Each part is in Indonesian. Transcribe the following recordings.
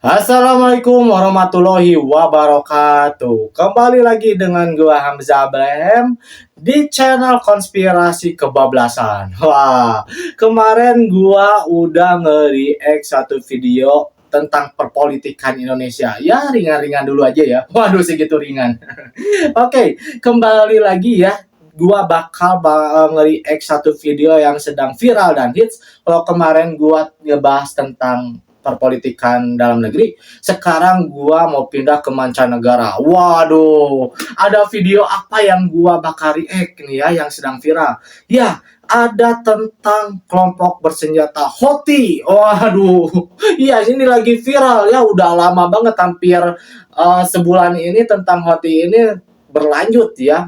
Assalamualaikum warahmatullahi wabarakatuh. Kembali lagi dengan gua Hamzah Abraham di channel Konspirasi Kebablasan. Wah, kemarin gua udah nge-react satu video tentang perpolitikan Indonesia. Ya, ringan-ringan dulu aja ya. Waduh, segitu ringan. Oke, kembali lagi ya. Gua bakal nge-react satu video yang sedang viral dan hits. Kalau kemarin gua ngebahas tentang perpolitikan dalam negeri, sekarang gua mau pindah ke mancanegara. Waduh, ada video apa yang gua bakal react nih ya yang sedang viral? Ya, ada tentang kelompok bersenjata Houthi. Waduh, iya ini lagi viral ya, udah lama banget, hampir sebulan ini tentang Houthi ini berlanjut ya.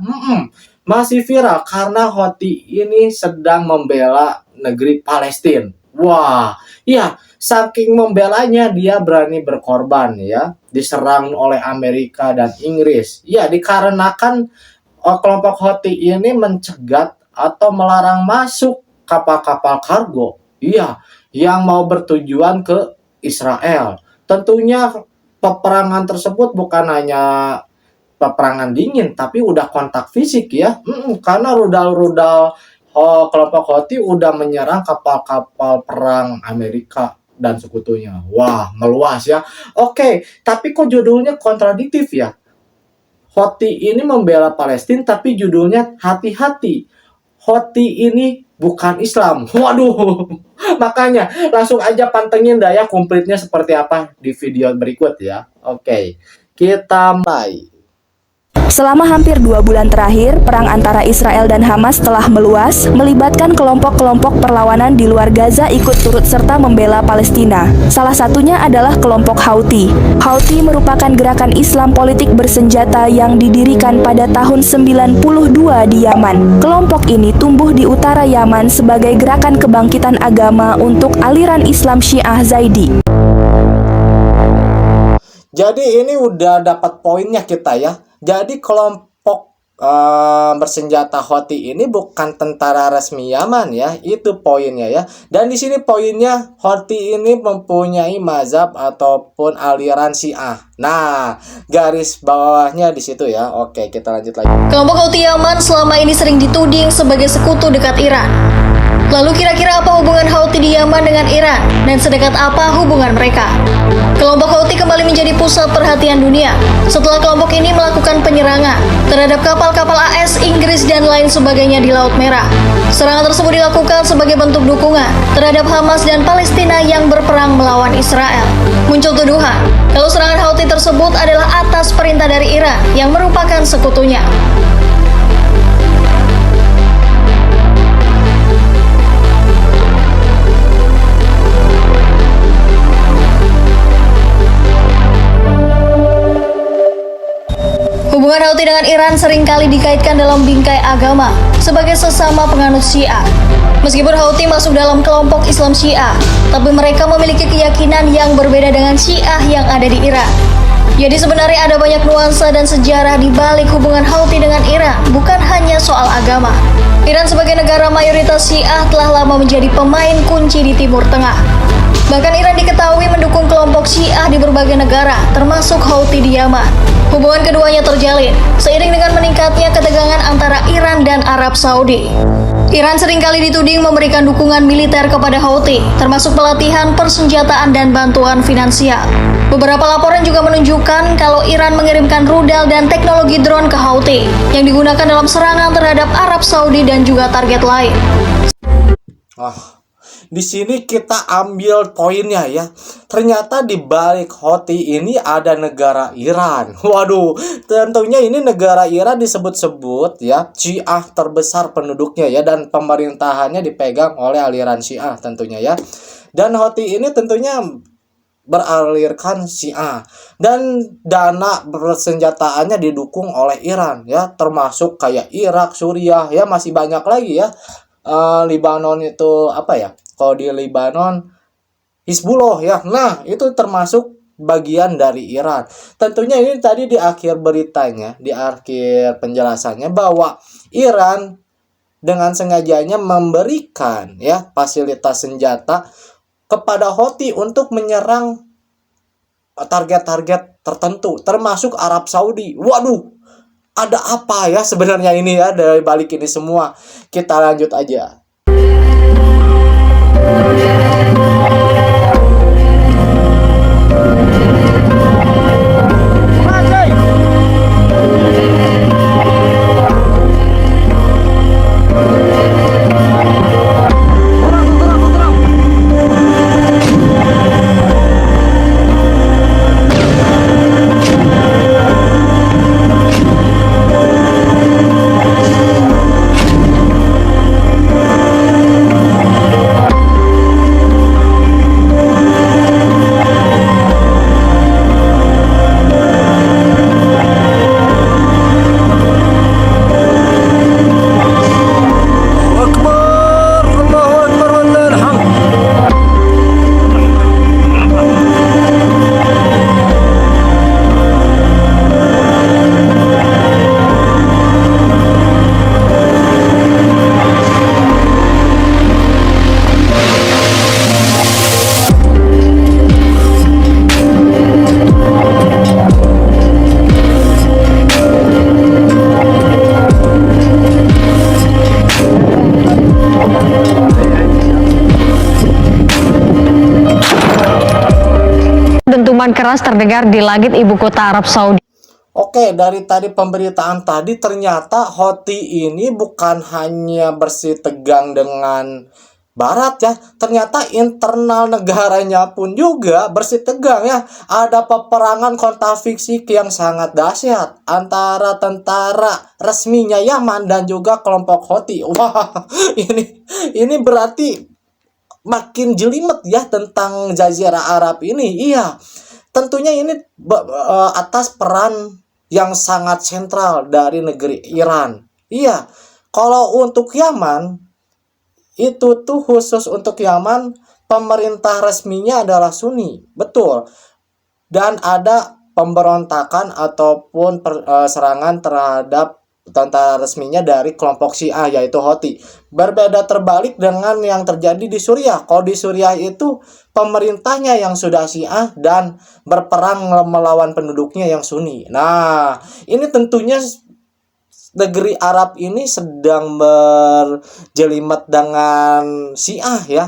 Masih viral karena Houthi ini sedang membela negeri Palestina. Wah, iya, saking membelanya dia berani berkorban ya, diserang oleh Amerika dan Inggris. Ya, dikarenakan kelompok Houthi ini mencegat atau melarang masuk kapal-kapal kargo. Iya, yang mau bertujuan ke Israel. Tentunya peperangan tersebut bukan hanya peperangan dingin, tapi udah kontak fisik ya. Karena rudal-rudal kelompok Houthi udah menyerang kapal-kapal perang Amerika dan sekutunya. Wah, meluas ya. Oke, tapi kok judulnya kontradiktif ya? Houthi ini membela Palestina, tapi judulnya hati-hati. Houthi ini bukan Islam. Waduh, makanya langsung aja pantengin dah ya komplitnya seperti apa di video berikut ya. Oke, kita mulai. Selama hampir 2 bulan terakhir, perang antara Israel dan Hamas telah meluas, melibatkan kelompok-kelompok perlawanan di luar Gaza ikut turut serta membela Palestina. Salah satunya adalah kelompok Houthi. Houthi merupakan gerakan Islam politik bersenjata yang didirikan pada tahun 92 di Yaman. Kelompok ini tumbuh di utara Yaman sebagai gerakan kebangkitan agama untuk aliran Islam Syiah Zaidi. Jadi ini udah dapat poinnya kita ya. Jadi kelompok bersenjata Houthi ini bukan tentara resmi Yaman ya, itu poinnya ya. Dan di sini poinnya Houthi ini mempunyai mazhab ataupun aliran Syiah. Nah, garis bawahnya di situ ya. Oke, kita lanjut lagi. Kelompok Houthi Yaman selama ini sering dituding sebagai sekutu dekat Iran. Lalu kira-kira apa hubungan Houthi di Yaman dengan Iran dan sedekat apa hubungan mereka? Kelompok Houthi kembali menjadi pusat perhatian dunia setelah kelompok ini melakukan penyerangan terhadap kapal-kapal AS, Inggris, dan lain sebagainya di Laut Merah. Serangan tersebut dilakukan sebagai bentuk dukungan terhadap Hamas dan Palestina yang berperang melawan Israel. Muncul tuduhan kalau serangan Houthi tersebut adalah atas perintah dari Iran yang merupakan sekutunya. Hubungan Houthi dengan Iran seringkali dikaitkan dalam bingkai agama sebagai sesama penganut Syiah. Meskipun Houthi masuk dalam kelompok Islam Syiah, tapi mereka memiliki keyakinan yang berbeda dengan Syiah yang ada di Iran. Jadi sebenarnya ada banyak nuansa dan sejarah di balik hubungan Houthi dengan Iran, bukan hanya soal agama. Iran sebagai negara mayoritas Syiah telah lama menjadi pemain kunci di Timur Tengah. Bahkan Iran diketahui mendukung kelompok Syiah di berbagai negara, termasuk Houthi di Yaman. Hubungan keduanya terjalin seiring dengan meningkatnya ketegangan antara Iran dan Arab Saudi. Iran seringkali dituding memberikan dukungan militer kepada Houthi, termasuk pelatihan, persenjataan, dan bantuan finansial. Beberapa laporan juga menunjukkan kalau Iran mengirimkan rudal dan teknologi drone ke Houthi yang digunakan dalam serangan terhadap Arab Saudi dan juga target lain. Di sini kita ambil poinnya ya. Ternyata di balik Houthi ini ada negara Iran. Waduh, tentunya ini negara Iran disebut-sebut ya Syiah terbesar penduduknya ya, dan pemerintahannya dipegang oleh aliran Syiah tentunya ya. Dan Houthi ini tentunya beralirkan Syiah, dan dana bersenjataannya didukung oleh Iran ya, termasuk kayak Irak, Suriah ya, masih banyak lagi ya. Lebanon itu apa ya? Kalau di Lebanon Hizbullah ya. Nah, itu termasuk bagian dari Iran. Tentunya ini tadi di akhir beritanya, di akhir penjelasannya bahwa Iran dengan sengajanya memberikan ya fasilitas senjata kepada Houthi untuk menyerang target-target tertentu, termasuk Arab Saudi. Waduh, ada apa ya sebenarnya ini ya dari balik ini semua? Kita lanjut aja. Dentuman keras terdengar di langit ibu kota Arab Saudi. Oke, dari tadi pemberitaan tadi ternyata Houthi ini bukan hanya bersih tegang dengan Barat ya, ternyata internal negaranya pun juga bersih tegang ya. Ada peperangan kontak fisik yang sangat dahsyat antara tentara resminya Yaman dan juga kelompok Houthi. Wah, ini berarti makin jelimet ya tentang Jazirah Arab ini. Iya, tentunya ini atas peran yang sangat sentral dari negeri Iran. Iya, kalau untuk Yaman, itu tuh khusus untuk Yaman, pemerintah resminya adalah Sunni. Betul. Dan ada pemberontakan ataupun serangan terhadap tentara resminya dari kelompok Syiah yaitu Houthi. Berbeda terbalik dengan yang terjadi di Suriah. Kalau di Suriah itu pemerintahnya yang sudah Syiah dan berperang melawan penduduknya yang Sunni. Nah, ini tentunya negeri Arab ini sedang berjelimet dengan Syiah ya.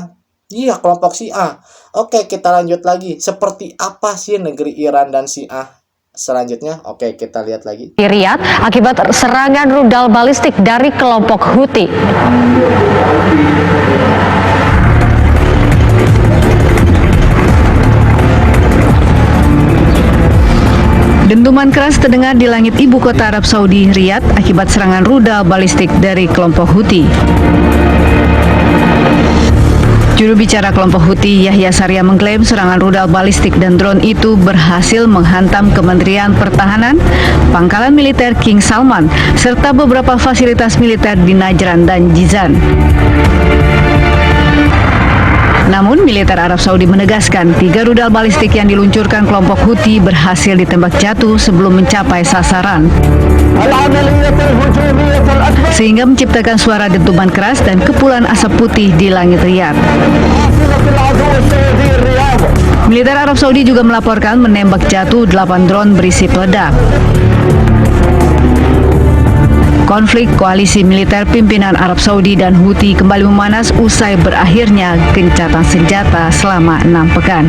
Iya, kelompok Syiah. Oke, kita lanjut lagi. Seperti apa sih negeri Iran dan Syiah selanjutnya? Oke, kita lihat lagi. Di Riyadh akibat serangan rudal balistik dari kelompok Houthi. Dentuman keras terdengar di langit ibu kota Arab Saudi, Riyadh, akibat serangan rudal balistik dari kelompok Houthi. Juru bicara kelompok Houthi, Yahya Saria, mengklaim serangan rudal balistik dan drone itu berhasil menghantam Kementerian Pertahanan, pangkalan militer King Salman, serta beberapa fasilitas militer di Najran dan Jizan. Namun, militer Arab Saudi menegaskan 3 rudal balistik yang diluncurkan kelompok Houthi berhasil ditembak jatuh sebelum mencapai sasaran, sehingga menciptakan suara dentuman keras dan kepulan asap putih di langit Riyadh. Militer Arab Saudi juga melaporkan menembak jatuh 8 drone berisi peledak. Konflik koalisi militer pimpinan Arab Saudi dan Houthi kembali memanas usai berakhirnya gencatan senjata selama 6 pekan.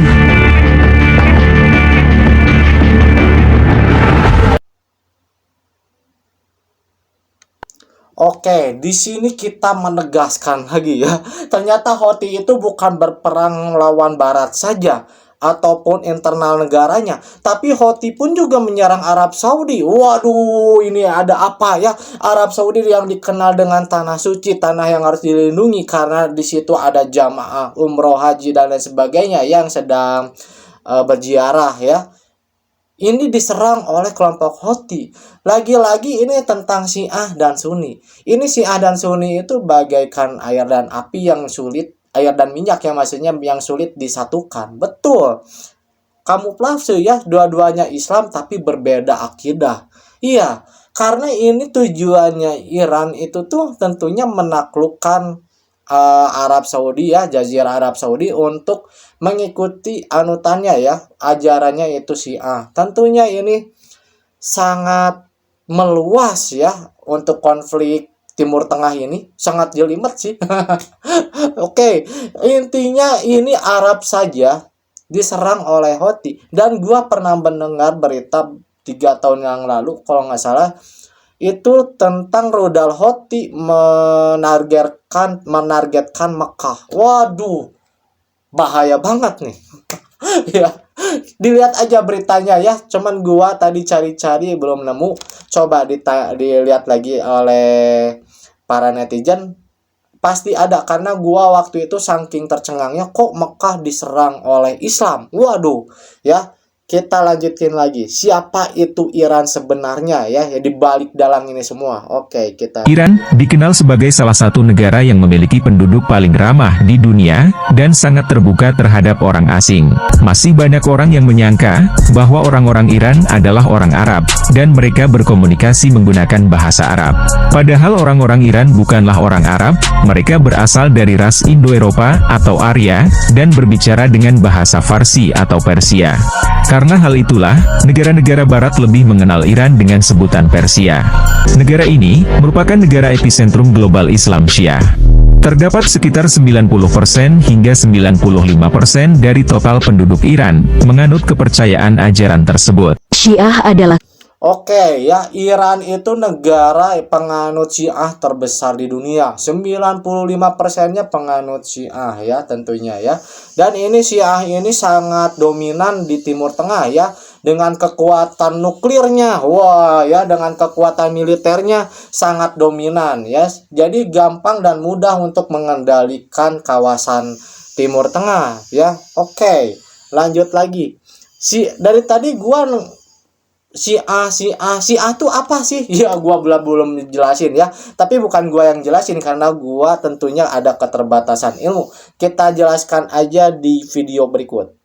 Oke, di sini kita menegaskan lagi ya. Ternyata Houthi itu bukan berperang melawan Barat saja ataupun internal negaranya, tapi Houthi pun juga menyerang Arab Saudi. Waduh, ini ada apa ya? Arab Saudi yang dikenal dengan tanah suci, tanah yang harus dilindungi karena di situ ada jamaah umroh, haji dan lain sebagainya yang sedang berziarah ya. Ini diserang oleh kelompok Houthi. Lagi-lagi ini tentang Syiah dan Sunni. Ini Syiah dan Sunni itu bagaikan air dan api yang sulit, air dan minyak yang maksudnya yang sulit disatukan. Betul. Kamuflase ya, dua-duanya Islam tapi berbeda akidah. Iya, karena ini tujuannya Iran itu tuh tentunya menaklukkan Arab Saudi ya, Jazirah Arab Saudi untuk mengikuti anutannya ya, ajarannya itu Syiah. Tentunya ini sangat meluas ya untuk konflik Timur Tengah ini, sangat jelimet sih. Oke, intinya ini Arab saja diserang oleh Houthi, dan gua pernah mendengar berita 3 tahun yang lalu kalau nggak salah itu tentang rudal Houthi menargetkan Mekah. Waduh, bahaya banget nih. Ya, dilihat aja beritanya ya. Cuman gua tadi cari-cari belum nemu. Coba dilihat lagi oleh para netizen. Pasti ada, karena gua waktu itu saking tercengangnya kok Mekah diserang oleh Islam. Waduh, ya. Kita lanjutin lagi. Siapa itu Iran sebenarnya ya, di balik dalang ini semua. Oke, kita. Iran dikenal sebagai salah satu negara yang memiliki penduduk paling ramah di dunia dan sangat terbuka terhadap orang asing. Masih banyak orang yang menyangka bahwa orang-orang Iran adalah orang Arab dan mereka berkomunikasi menggunakan bahasa Arab. Padahal orang-orang Iran bukanlah orang Arab, mereka berasal dari ras Indo-Eropa atau Arya dan berbicara dengan bahasa Farsi atau Persia. Karena hal itulah, negara-negara barat lebih mengenal Iran dengan sebutan Persia. Negara ini merupakan negara epicentrum global Islam Syiah. Terdapat sekitar 90% hingga 95% dari total penduduk Iran menganut kepercayaan ajaran tersebut. Syiah adalah Oke ya, Iran itu negara penganut Syiah terbesar di dunia. 95%-nya penganut Syiah ya tentunya ya. Dan ini Syiah ini sangat dominan di Timur Tengah ya, dengan kekuatan nuklirnya. Wah ya, dengan kekuatan militernya sangat dominan ya. Jadi gampang dan mudah untuk mengendalikan kawasan Timur Tengah ya. Oke, lanjut lagi. Dari tadi gua Syiah tuh apa sih? Ya gua belum jelasin ya. Tapi bukan gua yang jelasin, karena gua tentunya ada keterbatasan ilmu. Kita jelaskan aja di video berikut.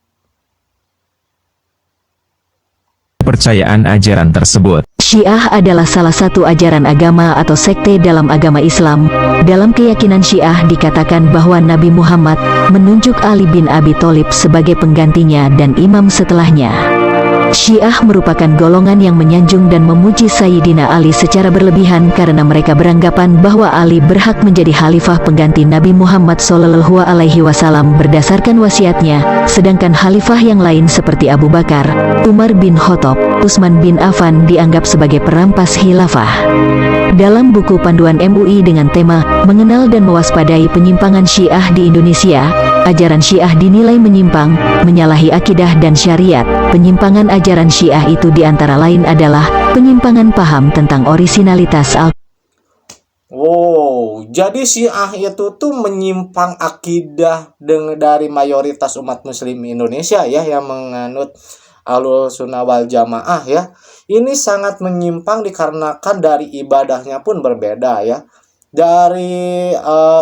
Kepercayaan ajaran tersebut. Syiah adalah salah satu ajaran agama atau sekte dalam agama Islam. Dalam keyakinan Syiah dikatakan bahwa Nabi Muhammad menunjuk Ali bin Abi Thalib sebagai penggantinya dan imam setelahnya. Syiah merupakan golongan yang menyanjung dan memuji Sayyidina Ali secara berlebihan karena mereka beranggapan bahwa Ali berhak menjadi khalifah pengganti Nabi Muhammad SAW berdasarkan wasiatnya, sedangkan khalifah yang lain seperti Abu Bakar, Umar bin Khattab, Utsman bin Affan dianggap sebagai perampas khilafah. Dalam buku panduan MUI dengan tema Mengenal dan Mewaspadai Penyimpangan Syiah di Indonesia, ajaran Syiah dinilai menyimpang, menyalahi akidah dan syariat. Penyimpangan ajaran Syiah itu diantara lain adalah penyimpangan paham tentang orisinalitas Wow, jadi Syiah itu tuh menyimpang akidah dari mayoritas umat muslim Indonesia ya, yang menganut Ahlussunnah wal Jamaah ya. Ini sangat menyimpang dikarenakan dari ibadahnya pun berbeda ya. Dari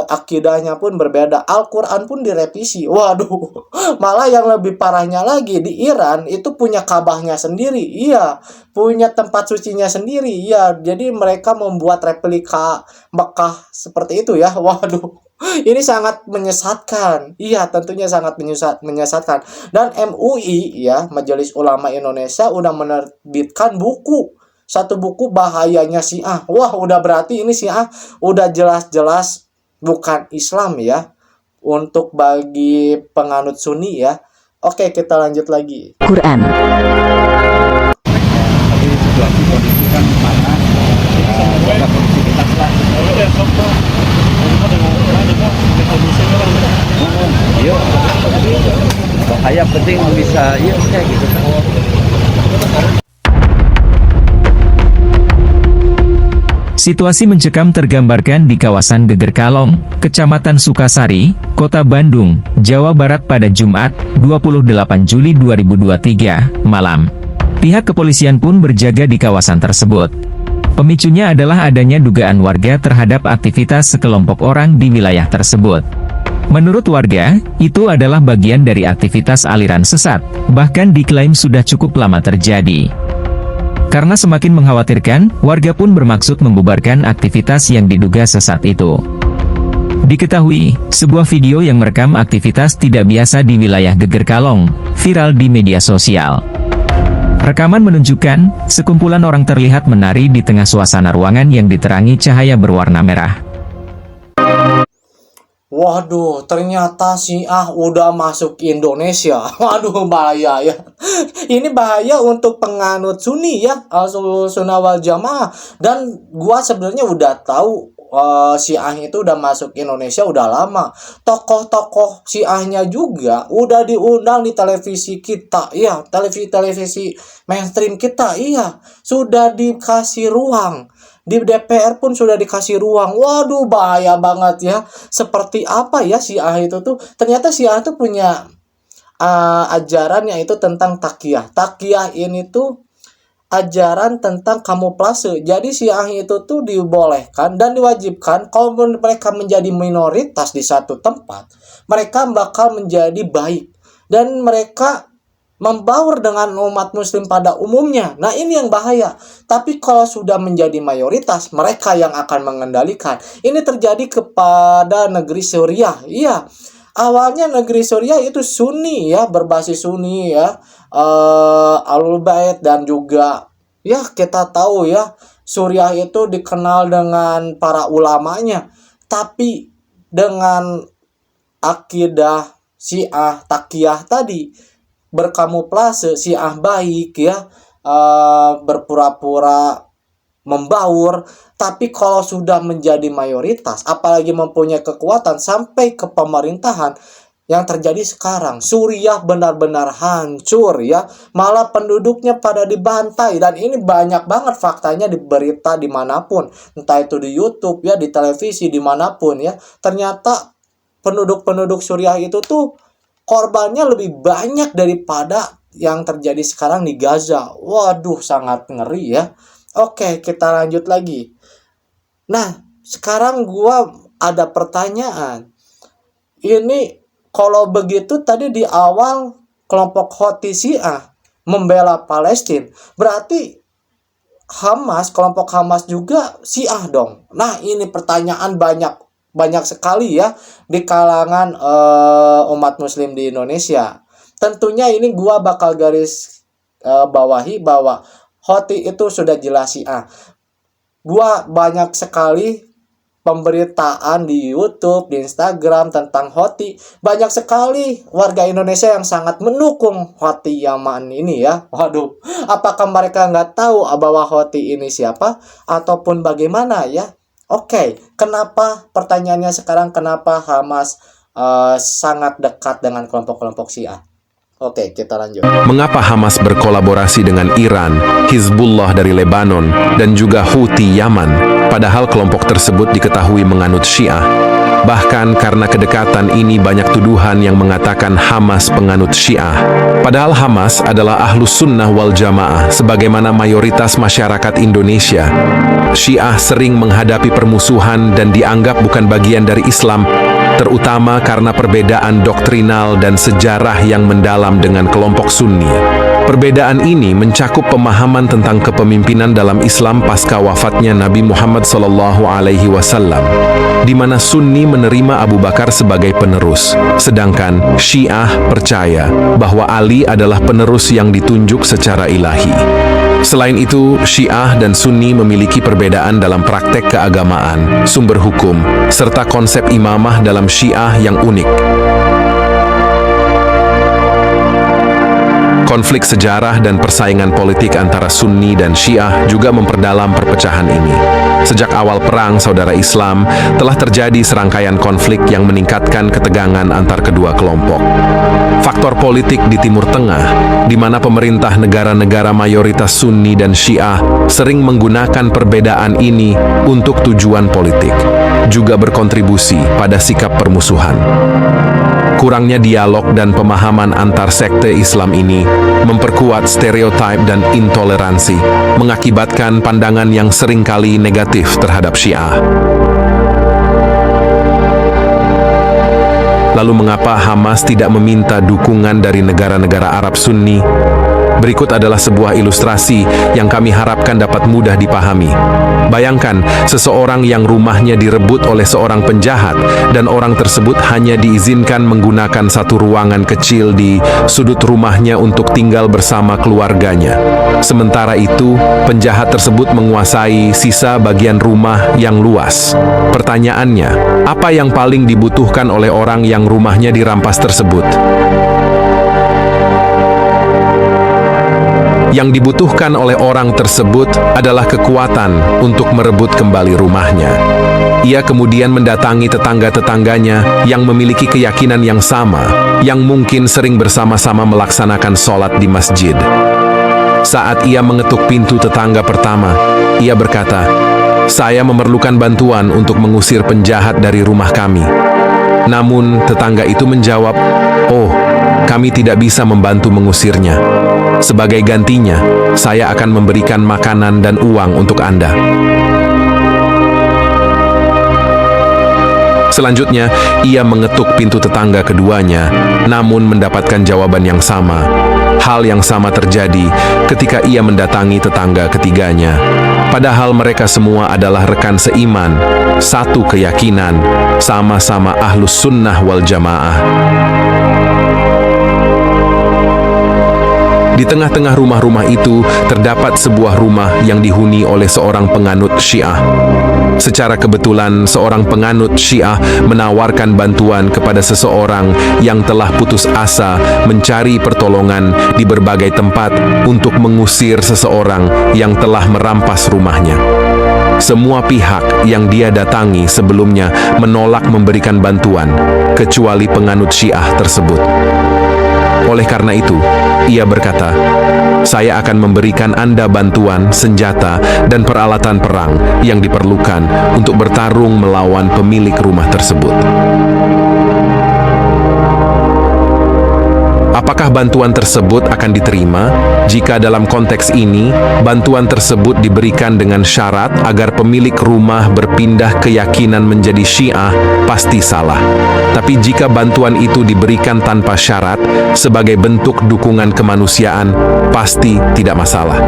akidahnya pun berbeda. Al-Quran pun direvisi. Waduh, malah yang lebih parahnya lagi, di Iran itu punya Ka'bahnya sendiri. Iya, punya tempat sucinya sendiri. Iya, jadi mereka membuat replika Mekah seperti itu ya. Waduh, ini sangat menyesatkan. Iya, tentunya sangat menyesatkan. Dan MUI ya, Majelis Ulama Indonesia, udah menerbitkan satu buku bahayanya Syiah. Wah, udah berarti ini Syiah udah jelas-jelas bukan Islam ya, untuk bagi penganut Sunni ya. Oke, kita lanjut lagi. Quran. Bahaya penting bisa ya kayak gitu kan. Situasi mencekam tergambarkan di kawasan Geger Kalong, Kecamatan Sukasari, Kota Bandung, Jawa Barat pada Jumat, 28 Juli 2023, malam. Pihak kepolisian pun berjaga di kawasan tersebut. Pemicunya adalah adanya dugaan warga terhadap aktivitas sekelompok orang di wilayah tersebut. Menurut warga, itu adalah bagian dari aktivitas aliran sesat, bahkan diklaim sudah cukup lama terjadi. Karena semakin mengkhawatirkan, warga pun bermaksud membubarkan aktivitas yang diduga sesat itu. Diketahui, sebuah video yang merekam aktivitas tidak biasa di wilayah Geger Kalong, viral di media sosial. Rekaman menunjukkan, sekumpulan orang terlihat menari di tengah suasana ruangan yang diterangi cahaya berwarna merah. Waduh, ternyata Syiah udah masuk Indonesia. Waduh, bahaya ya. Ini bahaya untuk penganut Sunni ya, Sunnah wal Jamaah. Dan gua sebenarnya udah tahu Syiah itu udah masuk Indonesia udah lama. Tokoh-tokoh Syiahnya juga udah diundang di televisi kita. Iya, televisi mainstream kita. Iya, sudah dikasih ruang. Di DPR pun sudah dikasih ruang. Waduh, bahaya banget ya. Seperti apa ya Syiah itu tuh? Ternyata Syiah tuh punya ajaran yaitu tentang takyah. Takyah ini tuh ajaran tentang kamuflase. Jadi Syiah itu tuh dibolehkan dan diwajibkan kalau mereka menjadi minoritas di satu tempat, mereka bakal menjadi baik. Dan mereka membaur dengan umat muslim pada umumnya. Nah, ini yang bahaya. Tapi kalau sudah menjadi mayoritas, mereka yang akan mengendalikan. Ini terjadi kepada negeri Suriah. Iya, awalnya negeri Suriah itu Sunni ya, berbasis Sunni ya, Ahlul Bait, dan juga ya kita tahu ya, Suriah itu dikenal dengan para ulamanya. Tapi dengan akidah Syiah takyah tadi, berkamuflase Syiah baik ya, berpura-pura membaur. Tapi kalau sudah menjadi mayoritas, apalagi mempunyai kekuatan sampai ke pemerintahan, yang terjadi sekarang Suriah benar-benar hancur ya, malah penduduknya pada dibantai. Dan ini banyak banget faktanya di berita dimanapun, entah itu di YouTube ya, di televisi, dimanapun ya. Ternyata penduduk Suriah itu tuh korbannya lebih banyak daripada yang terjadi sekarang di Gaza. Waduh, sangat ngeri ya. Oke, kita lanjut lagi. Nah, sekarang gua ada pertanyaan. Ini kalau begitu tadi di awal kelompok Houthi Syiah membela Palestina, berarti Hamas, kelompok Hamas juga Syiah dong. Nah, ini pertanyaan banyak sekali ya di kalangan umat muslim di Indonesia. Tentunya ini gua bakal garis bawahi bahwa Houthi itu sudah jelas Syiah. Gua banyak sekali pemberitaan di YouTube, di Instagram tentang Houthi. Banyak sekali warga Indonesia yang sangat mendukung Houthi Yaman ini ya. Waduh, apakah mereka nggak tahu bahwa Houthi ini siapa ataupun bagaimana ya? Oke, kenapa pertanyaannya sekarang kenapa Hamas sangat dekat dengan kelompok-kelompok Syiah? Oke, kita lanjut. Mengapa Hamas berkolaborasi dengan Iran, Hizbullah dari Lebanon, dan juga Houthi Yaman, padahal kelompok tersebut diketahui menganut Syiah? Bahkan karena kedekatan ini banyak tuduhan yang mengatakan Hamas penganut Syiah. Padahal Hamas adalah Ahlus Sunnah wal Jamaah sebagaimana mayoritas masyarakat Indonesia. Syiah sering menghadapi permusuhan dan dianggap bukan bagian dari Islam, terutama karena perbedaan doktrinal dan sejarah yang mendalam dengan kelompok Sunni. Perbedaan ini mencakup pemahaman tentang kepemimpinan dalam Islam pasca wafatnya Nabi Muhammad SAW, di mana Sunni menerima Abu Bakar sebagai penerus, sedangkan Syiah percaya bahwa Ali adalah penerus yang ditunjuk secara ilahi. Selain itu, Syiah dan Sunni memiliki perbedaan dalam praktek keagamaan, sumber hukum, serta konsep imamah dalam Syiah yang unik. Konflik sejarah dan persaingan politik antara Sunni dan Syiah juga memperdalam perpecahan ini. Sejak awal perang Saudara Islam, telah terjadi serangkaian konflik yang meningkatkan ketegangan antar kedua kelompok. Faktor politik di Timur Tengah, di mana pemerintah negara-negara mayoritas Sunni dan Syiah sering menggunakan perbedaan ini untuk tujuan politik, juga berkontribusi pada sikap permusuhan. Kurangnya dialog dan pemahaman antar sekte Islam ini memperkuat stereotip dan intoleransi, mengakibatkan pandangan yang seringkali negatif terhadap Syiah. Lalu mengapa Hamas tidak meminta dukungan dari negara-negara Arab Sunni? Berikut adalah sebuah ilustrasi yang kami harapkan dapat mudah dipahami. Bayangkan, seseorang yang rumahnya direbut oleh seorang penjahat dan orang tersebut hanya diizinkan menggunakan satu ruangan kecil di sudut rumahnya untuk tinggal bersama keluarganya. Sementara itu, penjahat tersebut menguasai sisa bagian rumah yang luas. Pertanyaannya, apa yang paling dibutuhkan oleh orang yang rumahnya dirampas tersebut? Yang dibutuhkan oleh orang tersebut adalah kekuatan untuk merebut kembali rumahnya. Ia kemudian mendatangi tetangga-tetangganya yang memiliki keyakinan yang sama, yang mungkin sering bersama-sama melaksanakan sholat di masjid. Saat ia mengetuk pintu tetangga pertama, ia berkata, "Saya memerlukan bantuan untuk mengusir penjahat dari rumah kami." Namun tetangga itu menjawab, "Oh, kami tidak bisa membantu mengusirnya. Sebagai gantinya, saya akan memberikan makanan dan uang untuk Anda." Selanjutnya, ia mengetuk pintu tetangga keduanya, namun mendapatkan jawaban yang sama. Hal yang sama terjadi ketika ia mendatangi tetangga ketiganya. Padahal mereka semua adalah rekan seiman, satu keyakinan, sama-sama ahlus sunnah wal jamaah. Di tengah-tengah rumah-rumah itu terdapat sebuah rumah yang dihuni oleh seorang penganut Syiah. Secara kebetulan, seorang penganut Syiah menawarkan bantuan kepada seseorang yang telah putus asa mencari pertolongan di berbagai tempat untuk mengusir seseorang yang telah merampas rumahnya. Semua pihak yang dia datangi sebelumnya menolak memberikan bantuan, kecuali penganut Syiah tersebut. Oleh karena itu, ia berkata, "Saya akan memberikan Anda bantuan, senjata, dan peralatan perang yang diperlukan untuk bertarung melawan pemilik rumah tersebut." Apakah bantuan tersebut akan diterima? Jika dalam konteks ini, bantuan tersebut diberikan dengan syarat agar pemilik rumah berpindah keyakinan menjadi Syiah, pasti salah. Tapi jika bantuan itu diberikan tanpa syarat, sebagai bentuk dukungan kemanusiaan, pasti tidak masalah.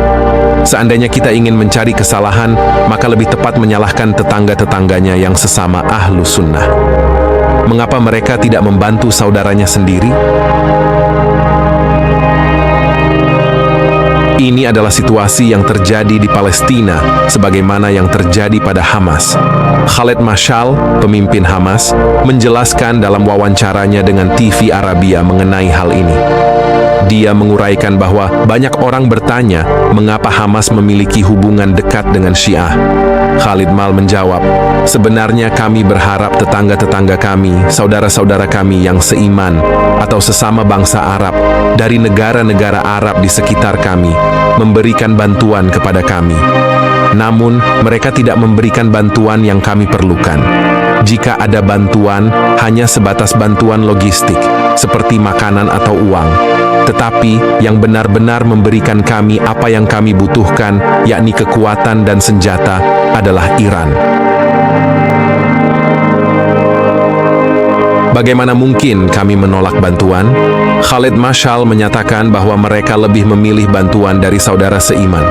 Seandainya kita ingin mencari kesalahan, maka lebih tepat menyalahkan tetangga-tetangganya yang sesama ahlu sunnah. Mengapa mereka tidak membantu saudaranya sendiri? Ini adalah situasi yang terjadi di Palestina, sebagaimana yang terjadi pada Hamas. Khaled Mashal, pemimpin Hamas, menjelaskan dalam wawancaranya dengan TV Arabia mengenai hal ini. Dia menguraikan bahwa banyak orang bertanya mengapa Hamas memiliki hubungan dekat dengan Syiah. Khalid Mal menjawab, "Sebenarnya kami berharap tetangga-tetangga kami, saudara-saudara kami yang seiman atau sesama bangsa Arab dari negara-negara Arab di sekitar kami memberikan bantuan kepada kami. Namun, mereka tidak memberikan bantuan yang kami perlukan. Jika ada bantuan, hanya sebatas bantuan logistik, seperti makanan atau uang. Tetapi yang benar-benar memberikan kami apa yang kami butuhkan, yakni kekuatan dan senjata, adalah Iran." Bagaimana mungkin kami menolak bantuan? Khaled Mashal menyatakan bahwa mereka lebih memilih bantuan dari saudara seiman.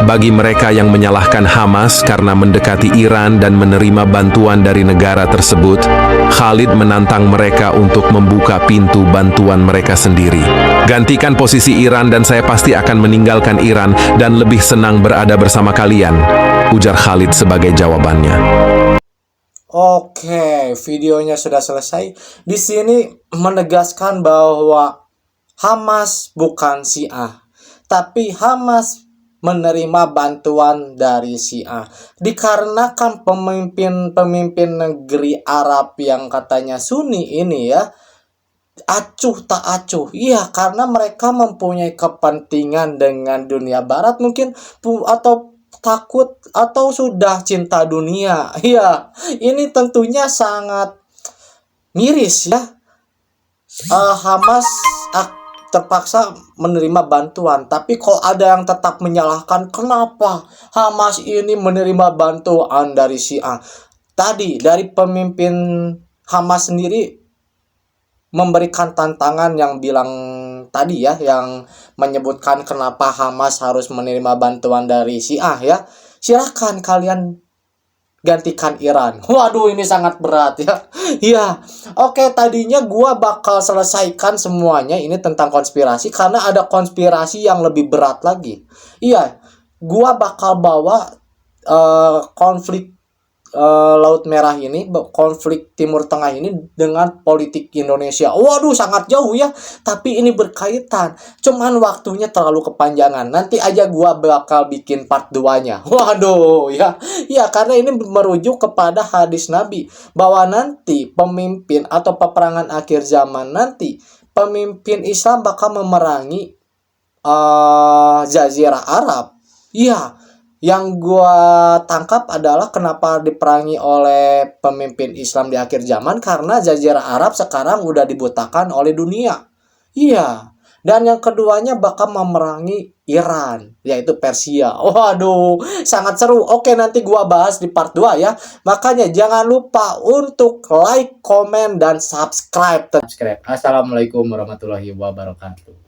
Bagi mereka yang menyalahkan Hamas karena mendekati Iran dan menerima bantuan dari negara tersebut, Khalid menantang mereka untuk membuka pintu bantuan mereka sendiri. "Gantikan posisi Iran dan saya pasti akan meninggalkan Iran dan lebih senang berada bersama kalian," ujar Khalid sebagai jawabannya. Oke, videonya sudah selesai. Di sini menegaskan bahwa Hamas bukan Syiah, tapi Hamas menerima bantuan dari Syiah. Dikarenakan pemimpin-pemimpin negeri Arab yang katanya Sunni ini ya, acuh tak acuh. Iya, karena mereka mempunyai kepentingan dengan dunia barat mungkin, atau takut atau sudah cinta dunia. Iya, ini tentunya sangat miris ya. Hamas terpaksa menerima bantuan, tapi kalau ada yang tetap menyalahkan kenapa Hamas ini menerima bantuan dari Syiah. Tadi dari pemimpin Hamas sendiri memberikan tantangan yang bilang tadi ya, yang menyebutkan kenapa Hamas harus menerima bantuan dari Syiah ya. Silahkan kalian gantikan Iran. Waduh, ini sangat berat ya. Ya, oke, tadinya gua bakal selesaikan semuanya ini tentang konspirasi karena ada konspirasi yang lebih berat lagi. Iya, gua bakal bawa konflik Laut Merah ini, konflik Timur Tengah ini dengan politik Indonesia. Waduh, sangat jauh ya, tapi ini berkaitan. Cuman waktunya terlalu kepanjangan. Nanti aja gua bakal bikin part 2-nya. Waduh, ya. Ya, karena ini merujuk kepada hadis Nabi bahwa nanti pemimpin atau peperangan akhir zaman nanti pemimpin Islam bakal memerangi Jazirah Arab. Iya, yang gua tangkap adalah kenapa diperangi oleh pemimpin Islam di akhir zaman, karena Jazirah Arab sekarang udah dibutakan oleh dunia. Iya. Dan yang keduanya bakal memerangi Iran, yaitu Persia. Waduh, sangat seru. Oke, nanti gua bahas di part 2 ya. Makanya jangan lupa untuk like, komen, dan subscribe. Assalamualaikum warahmatullahi wabarakatuh.